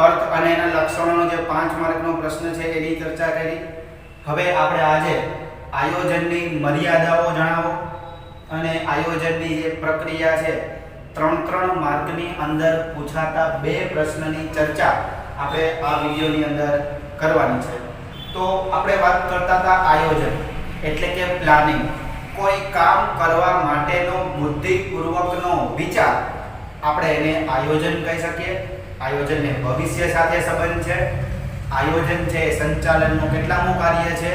અર્થ અને એના લક્ષણોનો જે 5 માર્કનો પ્રશ્ન છે એની ચર્ચા કરી. હવે આપણે આજે આયોજનની મર્યાદાઓ જણાવો અને આયોજનની જે પ્રક્રિયા છે 3 માર્કની અંદર પૂછાતા 2 પ્રશ્નની ચર્ચા આપણે આ વિડિયોની અંદર કરવાની છે. તો આપણે વાત કરતા હતા આયોજન એટલે કે પ્લાનિંગ. કોઈ કામ કરવા માટેનો બુદ્ધિપૂર્વકનો વિચાર, આપણે એને આયોજન કહી શકીએ. આયોજનને ભવિષ્ય સાથે સંબંધ છે. આયોજન છે સંચાલનનું કેટલામું કાર્ય છે?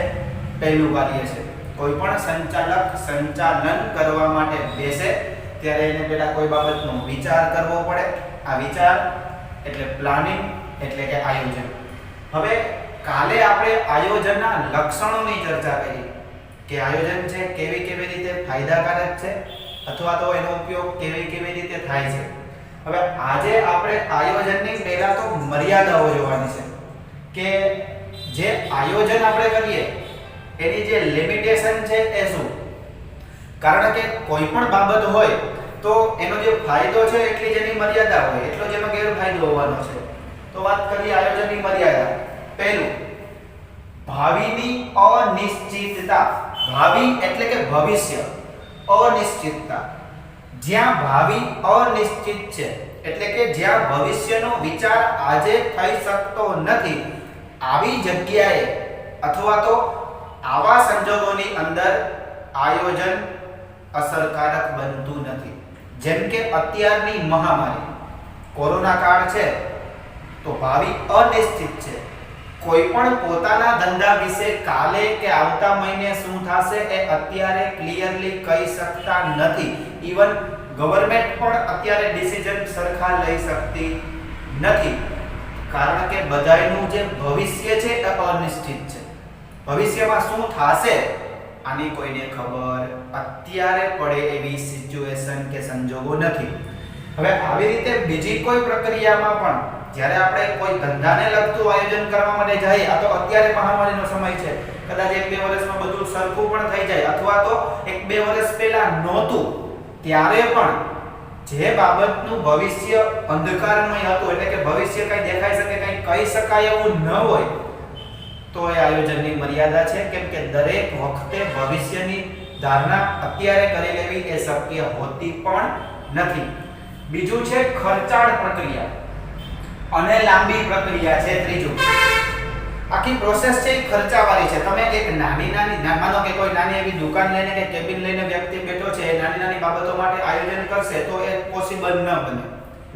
પહેલું કાર્ય છે. કોઈ પણ સંચાલક સંચાલન કરવા માટે બેસે ત્યારે એને પહેલા કોઈ બાબતનો વિચાર કરવો પડે. આ વિચાર એટલે પ્લાનિંગ એટલે કે આયોજન. હવે કાલે આપણે આયોજનના લક્ષણોની ચર્ચા કરી કે આયોજન છે કેવી રીતે ફાયદાકારક છે અથવા તો એનો ઉપયોગ કેવી રીતે થાય છે. હવે આજે આપણે આયોજનની પહેલા તો મર્યાદાઓ જોવાની છે કે જે આયોજન આપણે કરીએ એની જે લિમિટેશન છે એ શું. કારણ કે કોઈ પણ બાબત હોય તો એનો જે ફાયદો છે એટલી જ એની મર્યાદા હોય, એટલો જ એનો ગેરફાયદો હોવાનો છે. તો વાત કરીએ આયોજનની મર્યાદા. પહેલું, ભાવિની અનિશ્ચિતતા. ભાવિ એટલે કે ભવિષ્ય, અનિશ્ચિતતા. જ્યાં ભાવિ અનિશ્ચિત છે એટલે કે જ્યાં ભવિષ્યનો વિચાર આજે થઈ શકતો નથી, આવી જગ્યાએ અથવા તો આવા સંજોગોની અંદર આયોજન અસરકારક બનતું નથી. જેમ કે અત્યારની મહામારી કોરોના કાળ છે તો ભાવિ અનિશ્ચિત છે. કોઈ પણ પોતાના ધંધા વિશે કાલે કે આવતા મહિને શું થશે એ અત્યારે ક્લિયરલી કહી શકતા નથી. ઇવન ગવર્નમેન્ટ પણ અત્યારે ડિસિઝન સરખા લઈ શકતી નથી. કારણ કે બધાયનું જે ભવિષ્ય છે એ અનિશ્ચિત છે. ભવિષ્યમાં શું થશે આની કોઈને ખબર અત્યારે પડે એવી સિચ્યુએશન કે સંજોગો નથી. હવે આવી રીતે બીજી કોઈ પ્રક્રિયામાં પણ જ્યારે આપણે કોઈ ધંધાને લગતું આયોજન કરવા માટે જઈએ, આ તો અત્યારે મહામારીનો સમય છે, કદાચ 1-2 વર્ષમાં બધું સરખું પણ થઈ જાય અથવા તો 1-2 વર્ષ પહેલા નહોતું ત્યારે પણ જે બાબતનું ભવિષ્ય અંધકારમય હતું એટલે કે ભવિષ્ય કઈ દેખાઈ શકે, કઈ કહી શકાય એવું ન હોય તો એ આયોજનની મર્યાદા છે. કેમ કે દરેક વખતે ભવિષ્યની ધારણા અત્યારે કરી લેવી એ શક્ય હોતી પણ નથી. બીજું છે ખર્ચાળ પ્રક્રિયા અને લાંબી પ્રક્રિયા છે. ત્રીજું, આખી પ્રોસેસ છે એ ખર્ચાવાળી છે. તમે એક નાની માનો કે કોઈ નાની એવી દુકાન લઈને કે કેબિન લઈને વ્યક્તિ બેઠો છે, નાની બાબતો માટે આયોજન કરશે તો એ પોસિબલ ન બને.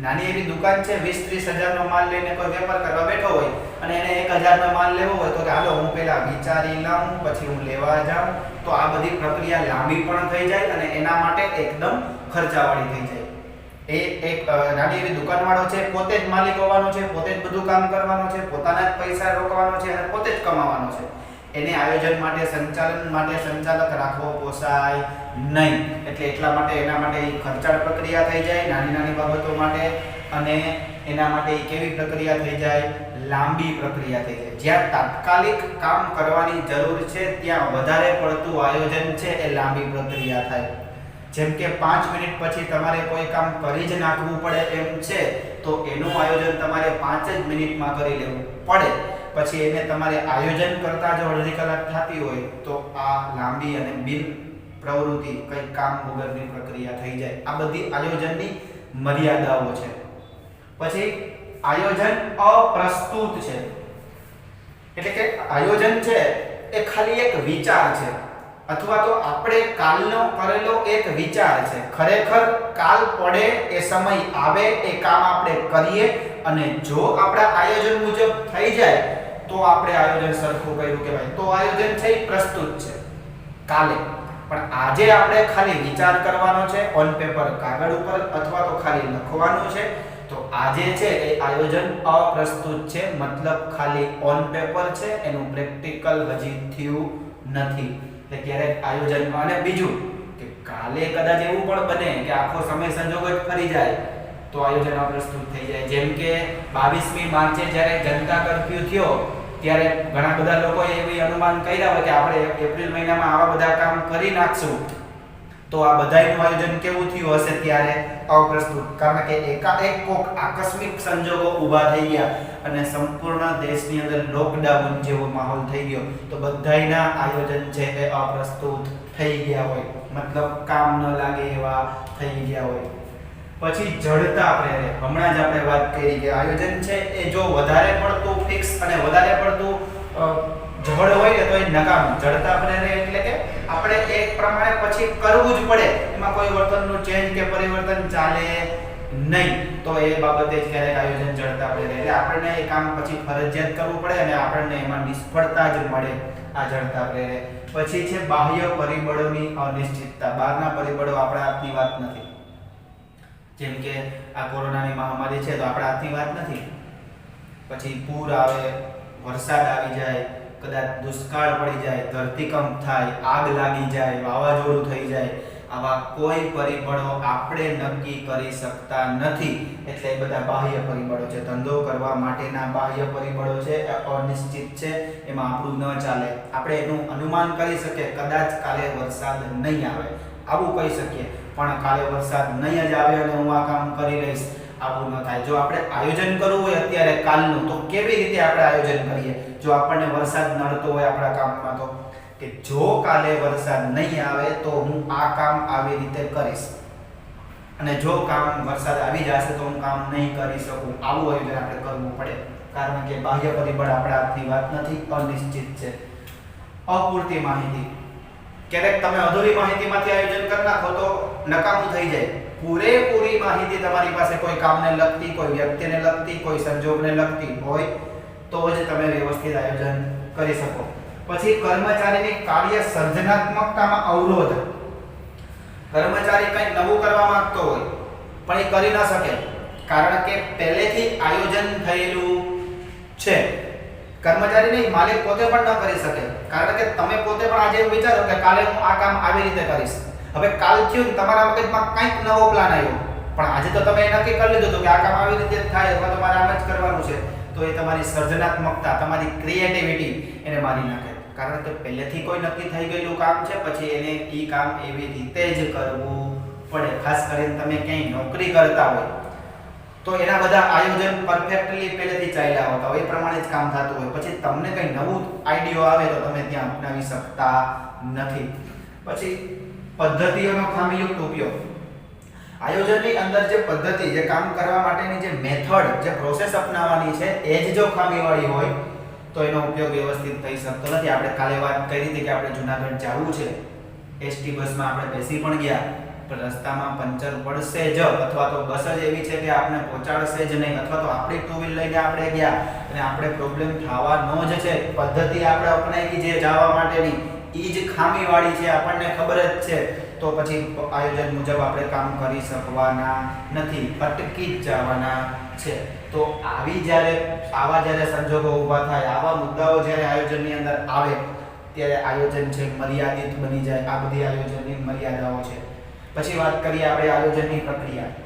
નાની એવી દુકાન છે, 20-30 હજારનો માલ લઈને કોઈ વેપાર કરવા બેઠો હોય અને એને 1000નો માલ લેવો હોય તો હાલો હું પહેલા વિચારી લઉં પછી હું લેવા જાઉં, તો આ બધી પ્રક્રિયા લાંબી પણ થઈ જાય અને એના માટે એકદમ ખર્ચાવાળી થઈ જાય. એ એક નાની એવી દુકાનવાળો છે, પોતે જ માલિક હોવાનો છે, પોતે જ બધું કામ કરવાનું છે, પોતાના જ પૈસા રોકવાનો છે અને પોતે જ કમાવાનો છે. એને આયોજન માટે સંચાલન માટે સંચાલક રાખવો પોસાય નહીં. એટલે એટલા માટે એના માટે ખર્ચાળ પ્રક્રિયા થઈ જાય નાની બાબતો માટે, અને એના માટે કેવી પ્રક્રિયા થઈ જાય? લાંબી પ્રક્રિયા થઈ જાય. જ્યાં તાત્કાલિક કામ કરવાની જરૂર છે ત્યાં વધારે પડતું આયોજન છે એ લાંબી પ્રક્રિયા થાય. જેમ કે 5 મિનિટ પછી તમારે કોઈ કામ કરી જ નાખવું પડે એમ છે તો એનું આયોજન તમારે 5 જ મિનિટમાં કરી લેવું પડે. પછી એને તમારે આયોજન કરતા જો અડધી કલાક થતી હોય તો આ લાંબી અને બિન પ્રવૃત્તિ કઈ કામ વગરની પ્રક્રિયા થઈ જાય. આ બધી આયોજનની મર્યાદાઓ છે. પછી આયોજન અપ્રસ્તુત છે એટલે કે આયોજન છે એ ખાલી એક વિચાર છે અથવા તો આપણે કાલનો કરેલો એક વિચાર છે. ખરેખર કાલ પડે એ સમય આવે એ કામ આપણે કરીએ અને જો આપણા આયોજન મુજબ થઈ જાય તો આપણે આયોજન સરખું કર્યું કહેવાય. તો આયોજન છે એ પ્રસ્તુત છે કાલે. પણ આજે આપણે ખાલી વિચાર કરવાનો છે ઓન પેપર, કાગળ ઉપર અથવા તો ખાલી લખવાનું છે, તો આજે છે એ આયોજન અપ્રસ્તુત છે. મતલબ ખાલી ઓન પેપર છે, એનું પ્રેક્ટિકલ હજી થયું નથી. એટલે ક્યારેક આયોજન. અને બીજું કે કાલે કદાચ એવું પણ બને કે આખો સમય સંજોગ જ ફરી જાય તો આયોજન અપ્રસ્તુત થઈ જાય. જેમ કે 22મી માર્ચે જ્યારે જનતા કર્ફ્યુ થયો ત્યારે ઘણા બધા લોકોએ એવી અનુમાન કર્યા હોય કે આપણે એપ્રિલ મહિનામાં આવા બધા કામ કરી નાખશું, તો આ બધાયનું આયોજન કેવું થયું હશે ત્યારે? અપ્રસ્તુત. કારણ કે એકાએક કોક આકસ્મિક સંજોગો ઊભા થઈ ગયા અને સંપૂર્ણ દેશની અંદર લોકડાઉન જેવો માહોલ થઈ ગયો, તો બધાયના આયોજન છે એ અપ્રસ્તુત થઈ ગયા હોય, મતલબ કામ ન લાગે એવા થઈ ગયા હોય. પછી જડતા પ્રેરે. હમણાં જ આપણે વાત કરી કે આયોજન છે એ જો વધારે પડતું ફિક્સ અને વધારે પડતું જડ હોય ને તો એ નકામું. જડતા પ્રેરે એટલે કે આપણે એક પ્રમાણે પછી કરવું જ પડે, એમાં કોઈ વર્તનનું ચેન્જ કે પરિવર્તન ચાલે નહીં, તો એ બાબતે જ ક્યારેક આયોજન જડતા પ્રેરે. એટલે આપણને એ કામ પછી ફરજિયાત કરવું પડે અને આપણને એમાં નિષ્ફળતા જ મળે, આ જડતા પ્રેરે. પછી છે બાહ્ય પરિબળોની અનિશ્ચિતતા. બહારના પરિબળો આપણા હાથની વાત નથી. જેમ કે આ કોરોનાની મહામારી છે તો આપણા હાથની વાત નથી. પછી પૂર આવે, વરસાદ આવી જાય, કદાચ દુષ્કાળ પડી જાય, ધરતીકંપ થાય, આગ લાગી જાય, વાવાઝોડું થઈ જાય, આવા કોઈ પરિબળો આપણે નક્કી કરી શકતા નથી. એટલે એ બધા બાહ્ય પરિબળો છે. ધંધો કરવા માટેના બાહ્ય પરિબળો છે એ અનિશ્ચિત છે, એમાં આપણું ન ચાલે. આપણે એનું અનુમાન કરી શકીએ કદાચ કાલે વરસાદ નહીં આવે, આવું કહી શકીએ, પણ કાલે વરસાદ નહીં જ આવે અને હું આ કામ કરી લઈશ, આવું ન થાય. જો આપણે આયોજન કરવું હોય અત્યારે કાલનું, તો કેવી રીતે આપણે આયોજન કરીએ? જો આપણને વરસાદ નડતો હોય આપણા કામમાં, તો કે જો કાલે વરસાદ નહીં આવે તો હું આ કામ આવી રીતે કરીશ, અને જો વરસાદ આવી જશે તો હું કામ નહીં કરી શકું, આવું આયોજન આપણે કરવું પડે. કારણ કે બાહ્ય પરિબળ આપણા હાથની વાત નથી, અનિશ્ચિત છે. અપૂરતી માહિતી. ક્યારેક તમે અધૂરી માહિતીમાંથી આયોજન કરી નાખો તો નકામું થઈ જાય. પૂરેપૂરી માહિતી તમારી પાસે કોઈ કામને લગતી, કોઈ વ્યક્તિને લગતી, કોઈ સંજોગને લગતી હોય તો જ તમે વ્યવસ્થિત આયોજન કરી શકો. પછી કર્મચારીની કાર્ય સર્જનાત્મકતામાં અવરોધ. કર્મચારી કંઈક નવું કરવા માંગતો હોય પણ એ કરી ન શકે, કારણ કે પહેલેથી આયોજન થયેલું છે. કર્મચારી નહીં, માલિક પોતે પણ ન કરી શકે, કારણ કે તમે પોતે પણ આજે એવું વિચારો કે કાલે હું આ કામ આવી રીતે કરીશ. હવે કાલ થયું, તમારા મગજમાં કંઈક નવો પ્લાન આવ્યો, પણ આજે તો તમે નક્કી કરી લીધું હતું કે આ કામ આવી રીતે થાય અથવા તમારે આમ જ કરવાનું છે, તો એ તમારી સર્જનાત્મકતા, તમારી ક્રિએટિવિટી એને મારી નાખે. કારણ કે પહેલેથી કોઈ નક્કી થઈ ગયેલું કામ છે, પછી એને એ કામ એવી રીતે જ કરવું પડે. ખાસ કરીને તમે ક્યાંય નોકરી કરતા હોય તો એના બધા આયોજન પરફેક્ટલી પહેલેથી ચાલ્યા હોતા હોય, એ પ્રમાણે જ કામ થતું હોય. પછી તમને કંઈ નવું આઈડિયો આવે તો તમે ત્યાં અપનાવી શકતા નથી. પછી પદ્ધતિઓનો ખામીયુક્ત ઉપયોગ. આયોજનની અંદર જે પદ્ધતિ, જે કામ કરવા માટેની જે મેથડ, જે પ્રોસેસ અપનાવવાની છે એ જ જો ખામીવાળી હોય તો એનો ઉપયોગ વ્યવસ્થિત થઈ શકતો નથી. આપણે કાલે વાત કરી હતી કે આપણે જુનાગઢ જવું છે, એસટી બસમાં આપણે બેસી પણ ગયા, પણ રસ્તામાં પંચર પડશે જ, અથવા તો બસ જ એવી છે કે આપણે પહોંચાડશે જ નહીં, અથવા તો આપણી ટુ વ્હીલ લઈને આપણે ગયા અને આપણે પ્રોબ્લેમ થવાનો જ છે. પદ્ધતિ આપણે અપનાવી જે જવા માટેની એ જ ખામીવાળી છે, આપણને ખબર જ છે, તો પછી આયોજન મુજબ આપણે કામ કરી શકવાના નથી, અટકી જ જવાના છે. તો આવા જ્યારે સંજોગો ઊભા થાય, આવા મુદ્દાઓ જ્યારે આયોજનની અંદર આવે ત્યારે આયોજન છે મર્યાદિત બની જાય. આ બધી આયોજનની મર્યાદાઓ છે. પછી વાત કરીએ આપણે આયોજનની પ્રક્રિયા,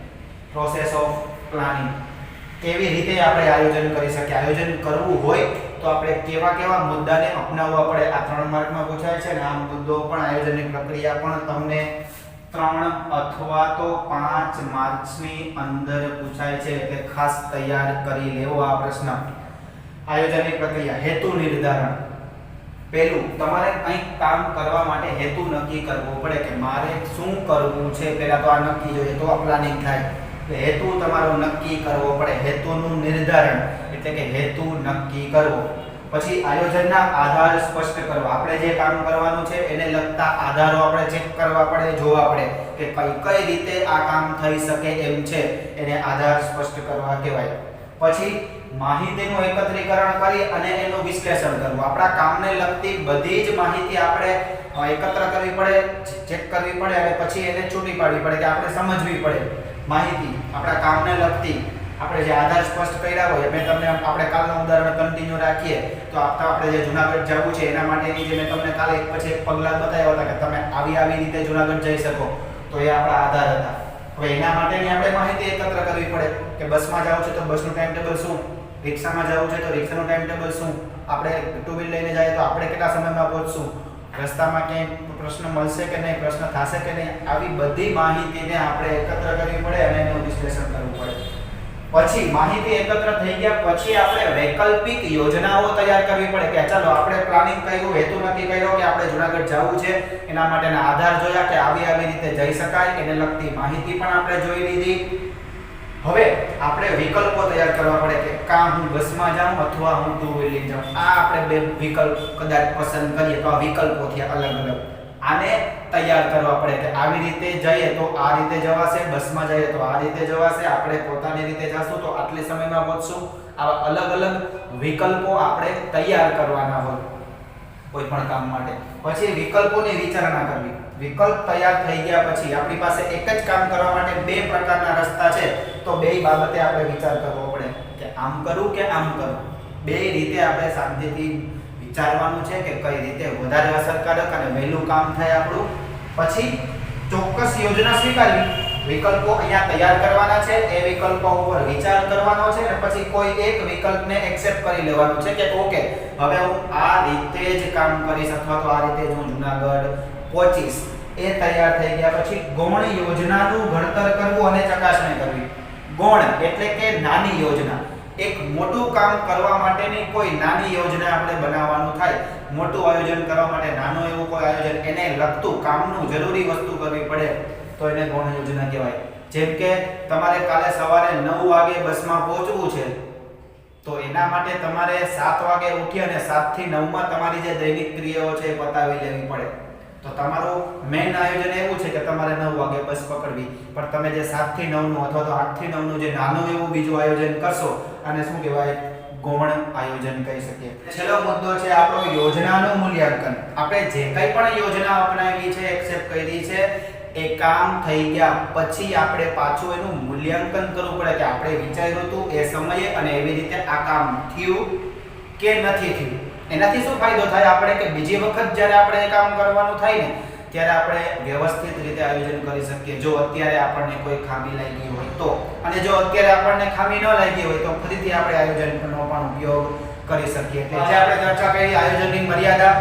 પ્રોસેસ ઓફ પ્લાનિંગ. કેવી રીતે આપણે આયોજન કરી શકીએ? આયોજન કરવું હોય તો આપણે કેવા કેવા મુદ્દાને અપનાવવા પડે? આ 3 માર્કમાં પૂછાય છે ને આ મુદ્દો પણ, આયોજનની પ્રક્રિયા પણ તમને 3 અથવા તો 5 માર્ક્સની અંદર પૂછાય છે, એટલે ખાસ તૈયાર કરી લેવો આ પ્રશ્ન. આયોજનની પ્રક્રિયા. હેતુ નિર્ધારણ. પહેલું, તમારે કંઈક કામ કરવા માટે હેતુ નક્કી કરવો પડે કે મારે શું કરવું છે. પહેલા તો આ નક્કી જોઈએ તો આ પ્લાનિંગ થાય. હેતુ તમારો નક્કી કરવો પડે. હેતુનું નિર્ધારણ એટલે કે હેતુ નક્કી કરવો. પછી આયોજનના આધાર સ્પષ્ટ કરવા. આપણે જે કામ કરવાનું છે એને લગતા આધારો આપણે ચેક કરવા પડે, જોવા પડે કે કઈ રીતે આ કામ થઈ શકે એમ છે, એને આધાર સ્પષ્ટ કરવા કહેવાય. પછી માહિતીનું એકત્રીકરણ કરી અને એનું વિશ્લેષણ કરવું. આપણા કામને લગતી બધી જ માહિતી આપણે એકત્ર કરવી પડે, ચેક કરવી પડે અને પછી એને છૂટી પાડવી પડે કે આપણે સમજવી પડે માહિતી આપણા કામને લગતી. આપણે જે આધાર સ્પષ્ટ કર્યા હોય, મેં તમને આપણે કાલનું ઉદાહરણ કન્ટિન્યુ રાખીએ તો આપણે જે જુનાગઢ જવું છે એના માટેની જે મેં તમને કાલે એક પછી એક પગલાં બતાવ્યા હતા કે તમે આવી રીતે જુનાગઢ જઈ શકો, તો એ આપણા આધાર હતા. હવે એના માટેની આપણે માહિતી એકત્ર કરવી પડે કે બસમાં જવું છે તો બસનું ટાઈમ ટેબલ શું, રિક્ષામાં જવું છે તો રિક્ષાનું ટાઈમ ટેબલ શું, આપણે ટુ વ્હીલ લઈને જઈએ તો આપણે કેટલા સમયમાં પહોંચશું, રસ્તામાં ક્યાંય પ્રશ્ન મળશે કે નહીં, પ્રશ્ન થશે કે નહીં, આવી બધી માહિતીને આપણે એકત્ર કરવી પડે અને એનું વિશ્લેષણ કરવું પડે. પછી માહિતી એકત્ર થઈ ગયા પછી આપણે વૈકલ્પિક યોજનાઓ તૈયાર કરવી પડે કે ચાલો આપણે પ્લાનિંગ કર્યું, હેતુ નક્કી કર્યો કે આપણે જુનાગઢ જવું છે, એના માટેના આધાર જોયા કે આવી રીતે જઈ શકાય, એને લગતી માહિતી પણ આપણે જોઈ લીધી. હવે આપણે વિકલ્પો તૈયાર કરવા પડે કે કાં હું બસમાં જાઉં અથવા હું ટુ વ્હીલર જાઉં. આ આપણે બે વિકલ્પ કદાચ પસંદ કરીએ તો આ વિકલ્પો થયા અલગ અલગ. આને તૈયાર કરવા પડે કે આવી રીતે જઈએ તો આ રીતે જવાશે, બસમાં જઈએ તો આ રીતે જવાશે, આપણે પોતાની રીતે જશું તો આટલી સમયમાં પહોંચશું. આવા અલગ અલગ વિકલ્પો આપણે તૈયાર કરવાના હોય કોઈ પણ કામ માટે. પછી વિકલ્પોની વિચારણા કરવી. વિકલ્પ તૈયાર થઈ ગયા પછી આપણી પાસે એક જ કામ કરવા માટે બે પ્રકારના રસ્તા છે તો બે બાબતે આપણે વિચાર કરવો પડે કે આમ કરું કે આમ કરું. બે રીતે આપણે શાંતિથી વિચારવાનું છે કે કઈ રીતે વધારે અસરકારક અને વહેલું કામ થાય આપણું. પછી ચોક્કસ યોજના સ્વીકારવી. વિકલ્પો અહીંયા તૈયાર કરવાના છે, એ વિકલ્પો ઉપર વિચાર કરવાનો છે અને પછી કોઈ એક વિકલ્પને એક્સેપ્ટ કરી લેવાનું છે કે ઓકે હવે હું આ રીતે જ કામ કરીશ અથવા તો આ રીતે જ હું જુનાગઢ પહોંચીશ. એ તૈયાર થઈ ગયા પછી ગૌણ યોજનાનું ઘડતર કરવું અને ચકાસણી કરવી. ગૌણ એટલે કે નાની યોજના. એક મોટું કામ કરવા માટેની કોઈ નાની યોજના આપણે બનાવવાનું થાય, મોટું આયોજન કરવા માટે નાનું એવું કોઈ આયોજન, એને લગતું કામનું જરૂરી વસ્તુ કરવી પડે તો એને ગૌણ યોજના કહેવાય. જેમ કે તમારે કાલે સવારે 9 વાગે બસમાં પહોંચવું છે તો એના માટે તમારે 7 વાગે ઉઠી અને 7 થી 9 માં તમારી જે દૈનિક ક્રિયાઓ છે એ પતાવી લેવી પડે. તો તમારું મેઇન આયોજન એવું છે કે તમારે 9 વાગે બસ પકડવી, પણ તમે જે 7 થી 9 નું અથવા તો 8 થી 9 નું જે નાનું એવું બીજું આયોજન કરશો અને શું કહેવાય ગૌણ આયોજન કહી શકીએ. છેલ્લો મુદ્દો છે આપણો યોજનાનું મૂલ્યાંકન. આપણે જે કંઈ પણ યોજના અપનાવી છે, એક્સેપ્ટ કરી છે, એ કામ થઈ ગયા પછી આપણે પાછું એનું મૂલ્યાંકન કરવું પડે કે આપણે વિચાર્યું હતું એ સમયે અને એવી રીતે આ કામ થયું કે નથી થયું. એનાથી શું ફાયદો થાય આપણે કે બીજી વખત જ્યારે આપણે એ કામ કરવાનું થાય ને ત્યારે આપણે વ્યવસ્થિત રીતે આયોજન કરી શકીએ. જો અત્યારે આપણને કોઈ ખામી લાગી હોય તો, અને જો અત્યારે આપણને ખામી ન લાગી હોય તો ફરીથી આપણે આયોજનનો પણ ઉપયોગ કરી શકીએ. એટલે જે આપણે ચર્ચા કરી આયોજનની મર્યાદા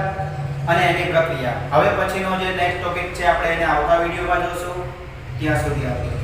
અને એની પ્રક્રિયા. હવે પછીનો જે નેક્સ્ટ ટોપિક છે આપણે એને આવતા વિડીયોમાં જોશું. ત્યાં સુધી આવજો.